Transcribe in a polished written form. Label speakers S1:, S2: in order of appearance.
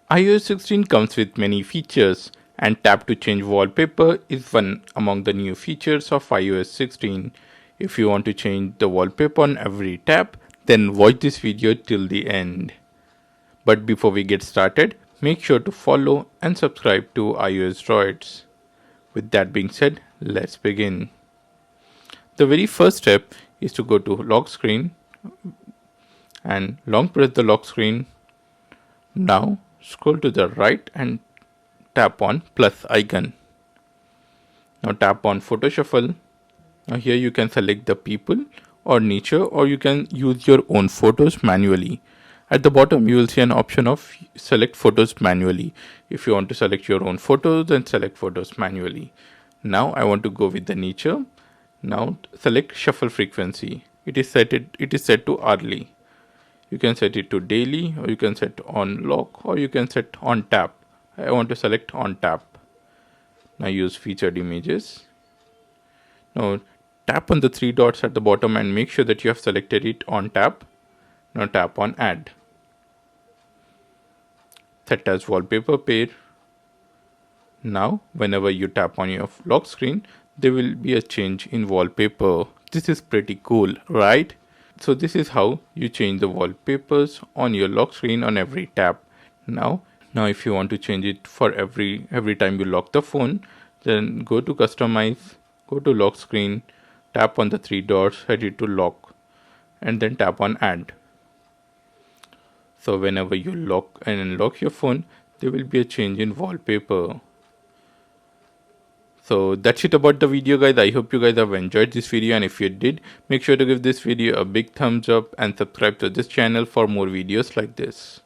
S1: iOS 16 comes with many features, and Tap to Change Wallpaper is one among the new features of iOS 16. If you want to change the wallpaper on every tap, then watch this video till the end. But before we get started, make sure to follow and subscribe to iOS Droids. With that being said, let's begin. The very first step is to go to lock screen and long press the lock screen. Now scroll to the right and tap on plus icon. Now tap on photo shuffle. Now here you can select the people or nature, or you can use your own photos manually. At the bottom you will see an option of select photos manually. If you want to select your own photos, then select photos manually. Now I want to go with the nature. Now select shuffle frequency. It is set to hourly. You can set it to daily, or you can set on lock, or you can set on tap. I want to select on tap. Now use featured images. Now tap on the three dots at the bottom and make sure that you have selected it on tap. Now tap on add. Set as wallpaper pair. Now whenever you tap on your lock screen, there will be a change in wallpaper. This is pretty cool, right? So this is how you change the wallpapers on your lock screen on every tap. Now if you want to change it for every time you lock the phone, then go to customize, go to lock screen, tap on the three dots, set it to lock, and then tap on add. So whenever you lock and unlock your phone, there will be a change in wallpaper. So that's it about the video, guys. I hope you guys have enjoyed this video, and if you did, make sure to give this video a big thumbs up and subscribe to this channel for more videos like this.